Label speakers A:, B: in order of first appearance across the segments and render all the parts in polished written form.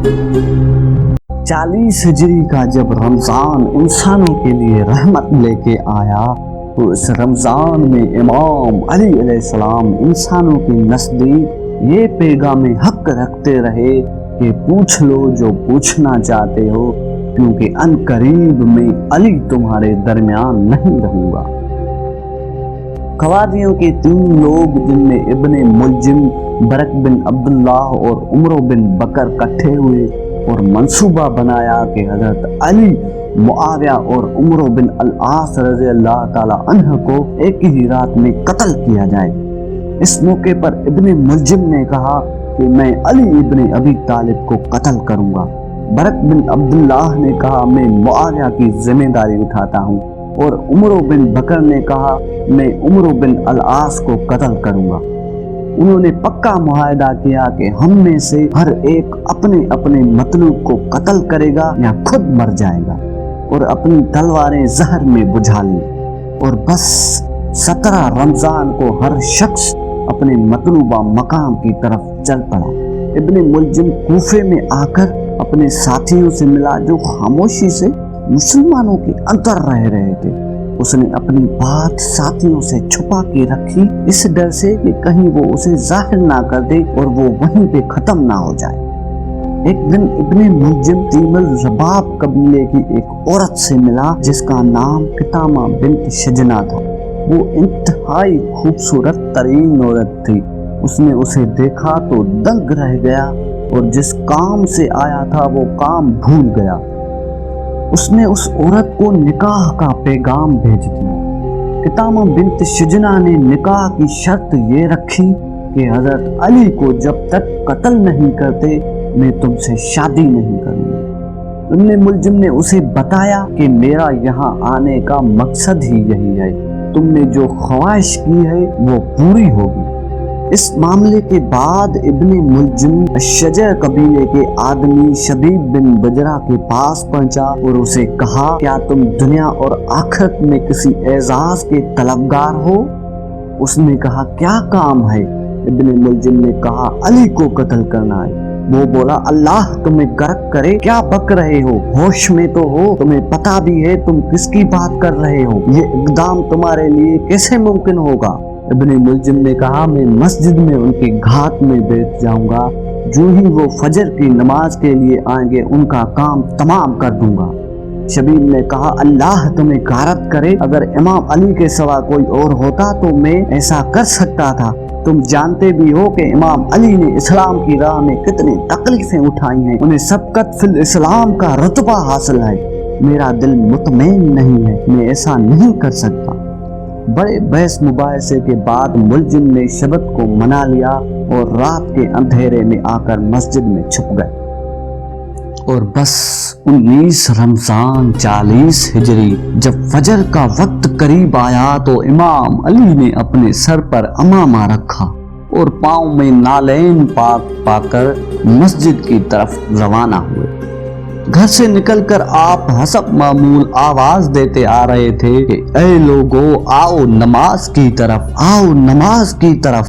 A: 40 हिजरी का जब रमजान इंसानों के लिए रहमत लेके आया तो इस रमजान में इमाम अली अलैहिस्सलाम इंसानों के नज़दीक ये पैगाम हक रखते रहे कि पूछ लो जो पूछना चाहते हो, क्योंकि अनकरीब में अली तुम्हारे दरमियान नहीं रहूंगा। खवारियों के 3 लोग जिनमें इब्ने मुलजिम, बरक बिन अब्दुल्लाह और उमर बिन बकर इकट्ठे हुए और मंसूबा बनाया कि हजरत अली, मुआविया और उमर बिन अल-आस रज़ी अल्लाह ताला अन्हु को एक ही रात में कत्ल किया जाए। इस मौके पर इब्ने मुलजिम ने कहा कि मैं अली इब्ने अबी तालिब को कत्ल करूंगा। बरक बिन अब्दुल्लाह ने कहा मैं मुआविया की जिम्मेदारी उठाता हूँ, और उमर बिन बकर ने कहा मैं उमर बिन अल-आस को कत्ल करूंगा। उन्होंने पक्का मुआहदा किया कि हम में से हर एक अपने अपने मतलूब को कत्ल करेगा या खुद मर जाएगा, और अपनी तलवारें जहर में बुझा ली। और बस 17 रमजान को हर शख्स अपने मतलूबा मकाम की तरफ चल पड़ा। इब्ने मुलजिम कूफे में आकर अपने साथियों से मिला जो खामोशी से मुसलमानों के अंदर रह रहे थे। उसने अपनी बात साथियों से छुपा के रखी, इस डर से कि कहीं वो उसे जाहिर ना कर दे और वो वहीं पे खत्म ना हो जाए। एक दिन इब्ने मुलजिम तीमुल रबाब कबीले की एक औरत से मिला जिसका नाम कितामा बिन्त शजना था। वो इंतहाई खूबसूरत तरीन औरत थी। उसने उसे देखा तो दंग रह गया और जिस काम से आया था वो काम भूल गया। उसने उस औरत को निकाह का पैगाम भेज दिया। कितामा बिन्त शजना ने निकाह की शर्त ये रखी कि हजरत अली को जब तक कत्ल नहीं करते मैं तुमसे शादी नहीं करूंगी। इब्ने मुलजिम ने उसे बताया कि मेरा यहाँ आने का मकसद ही यही है, तुमने जो ख्वाहिश की है वो पूरी होगी। इस मामले के बाद इब्ने मुलजिम शजर कबीले के आदमी शबीब बिन बजरा के पास पहुंचा और उसे कहा क्या तुम दुनिया और आखिरत में किसी एजाज के तलबगार हो? उसने कहा क्या काम है? इब्ने मुलजिम ने कहा अली को कत्ल करना है। वो बोला अल्लाह तुम्हें गर्क करे, क्या बक रहे हो? होश में तो हो? तुम्हें पता भी है तुम किसकी बात कर रहे हो? ये इक़दाम तुम्हारे लिए कैसे मुमकिन होगा? इब्ने मुलजिम ने कहा मैं मस्जिद में उनके घाट में बैठ जाऊंगा, जो ही वो फजर की नमाज के लिए आएंगे उनका काम तमाम कर दूंगा। शबीब ने कहा अल्लाह तुम्हें गारत करे, अगर इमाम अली के सिवा कोई और होता तो मैं ऐसा कर सकता था। तुम जानते भी हो कि इमाम अली ने इस्लाम की राह में कितनी तकलीफें उठाई हैं, उन्हें सबकत फिल इस्लाम का रुतबा हासिल है। मेरा दिल मुतमईन नहीं है, मैं ऐसा नहीं कर सकता। बड़े बहस मुबाहिसे के बाद मुलजिम ने शबत को मना लिया और रात के अंधेरे में आकर मस्जिद में छुप गए। और बस 19 रमजान 40 हिजरी जब फजर का वक्त करीब आया तो इमाम अली ने अपने सर पर अमामा रखा और पाँव में नालैन पाक पाकर मस्जिद की तरफ रवाना हुए। घर से निकलकर आप हसब मामूल आवाज देते आ रहे थे कि ऐ लोगो आओ नमाज की तरफ, आओ नमाज की तरफ।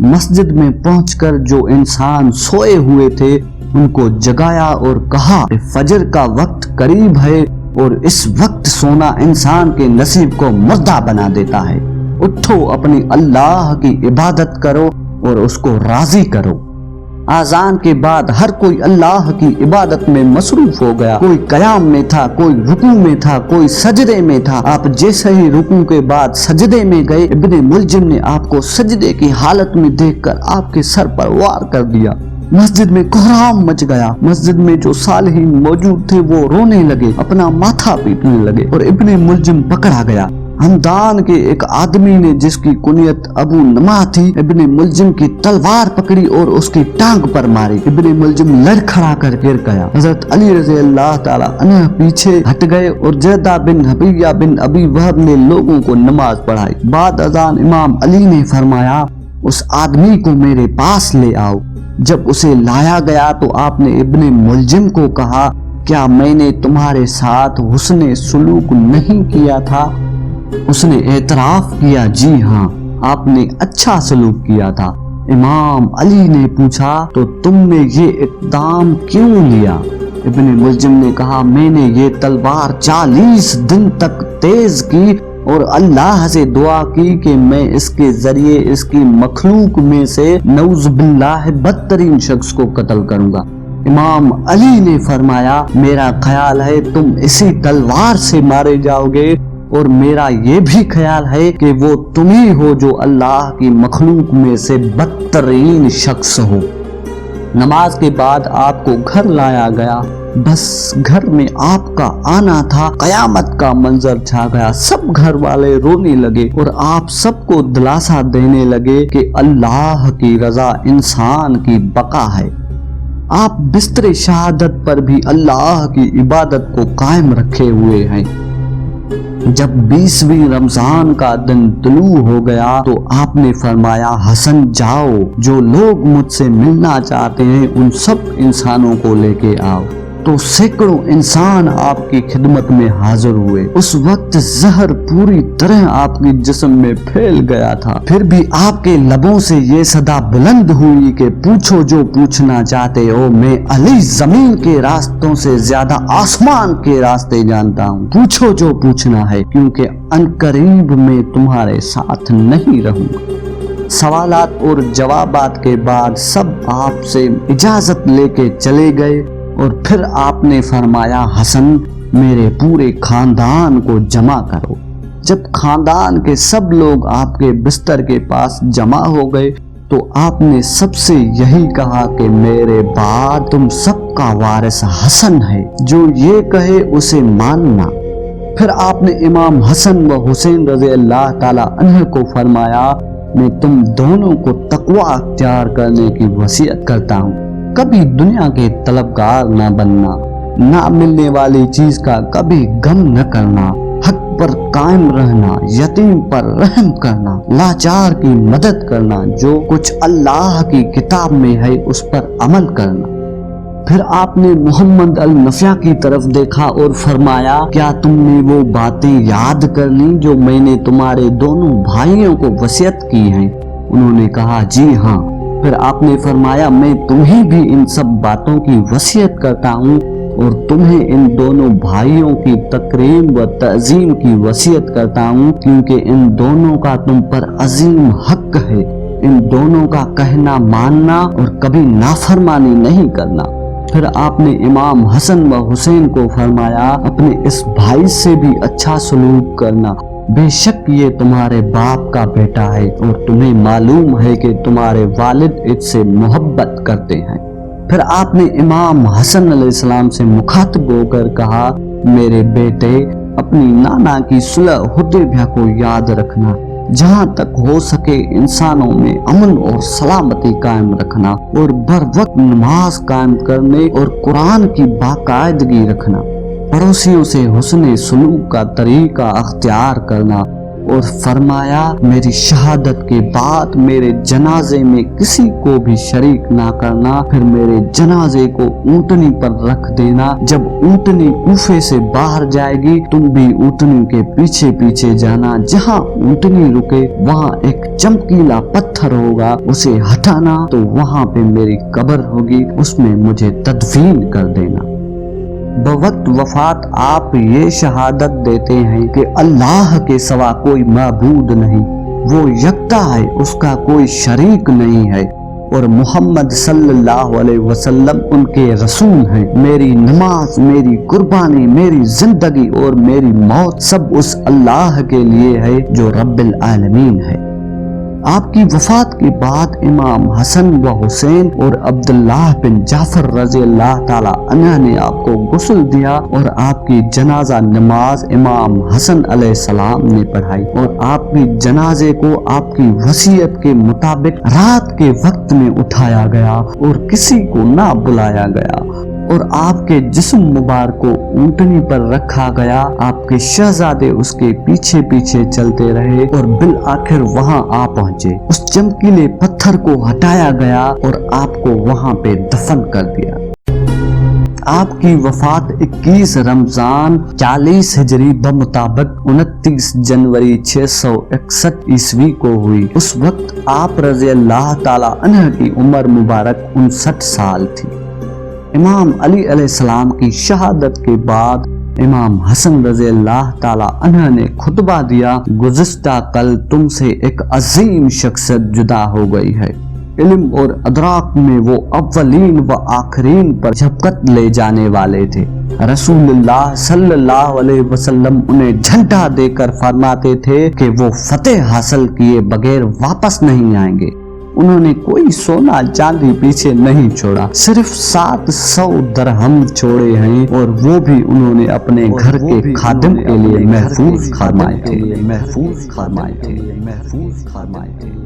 A: मस्जिद में पहुंचकर जो इंसान सोए हुए थे उनको जगाया और कहा कि फजर का वक्त करीब है और इस वक्त सोना इंसान के नसीब को मुर्दा बना देता है। उठो अपनी अल्लाह की इबादत करो और उसको राजी करो। आजान के बाद हर कोई अल्लाह की इबादत में मसरूफ हो गया। कोई कयाम में था, कोई रुकू में था, कोई सजदे में था। आप जैसे ही रुकू के बाद सजदे में गए, इब्ने मुलजिम ने आपको सजदे की हालत में देखकर आपके सर पर वार कर दिया। मस्जिद में कोहराम मच गया। मस्जिद में जो सालिहीन मौजूद थे वो रोने लगे, अपना माथा पीटने लगे और इब्ने मुलजिम पकड़ा गया। हमदान के एक आदमी ने जिसकी कुनियत अबू नमा थी, इब्ने मुलजिम की तलवार पकड़ी और उसकी टांग पर मारी। इब्ने मुलजिम लड़खड़ा कर गिर गया। हजरत अली रज़ी अल्लाह ताला अन्हु पीछे हट गए और जरदा बिन हबिया बिन अबी वहब ने लोगों को नमाज पढ़ाई। बाद अजान इमाम अली ने फरमाया उस आदमी को मेरे पास ले आओ। जब उसे लाया गया तो आपने इब्ने मुलजिम को कहा क्या मैंने तुम्हारे साथ हुस्ने सुलूक नहीं किया था? उसने एतराफ किया जी हाँ, आपने अच्छा सलूक किया था। इमाम अली ने पूछा, तो तुमने ये इक़दाम क्यों लिया? इब्न मुलजिम ने कहा, मैंने ये तलवार 40 दिन तक तेज की और अल्लाह से दुआ की कि मैं इसके जरिए इसकी मखलूक में से नऊज़ बिल्लाह बदतरीन शख्स को कत्ल करूंगा। इमाम अली ने फरमाया, मेरा ख्याल है तुम इसी तलवार से मारे जाओगे, और मेरा ये भी ख्याल है कि वो तुम ही हो जो अल्लाह की मखलूक में से बदतरीन शख्स हो। नमाज के बाद आपको घर लाया गया। बस घर में आपका आना था, कयामत का मंजर छा गया। सब घर वाले रोने लगे और आप सबको दिलासा देने लगे कि अल्लाह की रजा इंसान की बका है। आप बिस्तर शहादत पर भी अल्लाह की इबादत को कायम रखे हुए हैं। जब 20वीं रमजान का दिन तुलू हो गया तो आपने फरमाया, हसन जाओ, जो लोग मुझसे मिलना चाहते हैं उन सब इंसानों को लेके आओ। तो सैकड़ों इंसान आपकी खिदमत में हाजिर हुए। उस वक्त जहर पूरी तरह आपके जिस्म में फैल गया था। फिर भी आपके लबों से ये सदा बुलंद हुई कि पूछो जो पूछना चाहते हो, मैं अली जमीन के रास्तों से ज्यादा आसमान के रास्ते जानता हूँ। पूछो जो पूछना है, क्योंकि अनकरीब मैं तुम्हारे साथ नहीं रहूंगा। सवालात और जवाबात के बाद सब आपसे इजाजत लेके चले गए और फिर आपने फरमाया, हसन, मेरे पूरे खानदान को जमा करो। जब खानदान के सब लोग आपके बिस्तर के पास जमा हो गए तो आपने सबसे यही कहा कि मेरे बाद तुम सबका वारिस हसन है, जो ये कहे उसे मानना। फिर आपने इमाम हसन व हुसैन रज़ी अल्लाह ताला अन्हु को फरमाया, मैं तुम दोनों को तकवा अख्तियार करने की वसीयत करता हूँ। कभी दुनिया के तलबगार न बनना, ना मिलने वाली चीज का कभी गम न करना, हक पर कायम रहना, यतीम पर रहम करना, लाचार की मदद करना, जो कुछ अल्लाह की किताब में है उस पर अमल करना। फिर आपने मोहम्मद अल नफिया की तरफ देखा और फरमाया, क्या तुमने वो बातें याद कर ली जो मैंने तुम्हारे दोनों भाइयों को वसीयत की हैं? उन्होंने कहा, जी हाँ। फिर आपने फरमाया, मैं तुम्हें भी इन सब बातों की वसीयत करता हूँ और तुम्हें इन दोनों भाइयों की तकरीम व तज़ीम की वसीयत करता हूँ, क्योंकि इन दोनों का तुम पर अजीम हक है। इन दोनों का कहना मानना और कभी नाफरमानी नहीं करना। फिर आपने इमाम हसन व हुसैन को फरमाया, अपने इस भाई से भी अच्छा सलूक करना, बेशक ये तुम्हारे बाप का बेटा है और तुम्हें मालूम है कि तुम्हारे वालिद इससे मोहब्बत करते हैं। फिर आपने इमाम हसन अलैहिस्सलाम से मुखातिब होकर कहा, मेरे बेटे, अपनी नाना की सुलह हुदैबिया को याद रखना, जहाँ तक हो सके इंसानों में अमन और सलामती कायम रखना और बर वक्त नमाज कायम करने और कुरान की बाकायदगी रखना, पड़ोसियों से हुस्ने सुलूक का तरीका अख्तियार करना। और फरमाया, मेरी शहादत के बाद मेरे जनाजे में किसी को भी शरीक ना करना। फिर मेरे जनाजे को ऊंटनी पर रख देना। जब ऊंटनी कूफे से बाहर जाएगी तुम भी ऊंटनी के पीछे पीछे जाना। जहाँ ऊंटनी रुके वहाँ एक चमकीला पत्थर होगा, उसे हटाना तो वहाँ पे मेरी कब्र होगी, उसमें मुझे तदफीन कर देना। बवक्त वफात आप ये शहादत देते हैं कि अल्लाह के सिवा कोई माबूद नहीं, वो यकता है, उसका कोई शरीक नहीं है और मोहम्मद सल्लल्लाहु अलैहि वसल्लम उनके रसूल हैं। मेरी नमाज, मेरी कुर्बानी, मेरी जिंदगी और मेरी मौत सब उस अल्लाह के लिए है जो रब्बिल आलमीन है। आपकी वफात के बाद इमाम हसन व हुसैन और अब्दुल्लाह बिन जाफर रज़ी अल्लाह ताला अन्हु ने आपको गुस्ल दिया और आपकी जनाजा नमाज इमाम हसन अलैहिस्सलाम ने पढ़ाई और आपकी जनाजे को आपकी वसीयत के मुताबिक रात के वक्त में उठाया गया और किसी को ना बुलाया गया और आपके जिस्म मुबारक को ऊंटनी पर रखा गया। आपके शहजादे उसके पीछे पीछे चलते रहे और बिल आखिर वहां आ पहुंचे। उस चमकीले पत्थर को हटाया गया और आपको वहां पे दफन कर दिया। آپ کی وفات 21 رمضان 40 ہجری بمطابق 29 جنوری 661 عیسوی کو ہوئی۔ اس وقت آپ رضی اللہ تعالی عنہ کی عمر مبارک 59 سال تھی۔ امام علی علیہ السلام کی شہادت کے بعد امام حسن رضی اللہ تعالی عنہ نے خطبہ دیا، گزشتہ کل تم سے ایک عظیم شخصیت جدا ہو گئی ہے۔ علم اور ادراک میں وہ اولین و آخرین پر جھپکت لے جانے والے تھے۔ رسول اللہ صلی اللہ علیہ وسلم انہیں جھنڈا دے کر فرماتے تھے کہ وہ فتح حاصل کیے بغیر واپس نہیں آئیں گے۔ انہوں نے کوئی سونا چاندی پیچھے نہیں چھوڑا، صرف 700 درہم چھوڑے ہیں، اور وہ بھی انہوں نے اپنے گھر کے خادم کے لیے محفوظ فرمائے تھے۔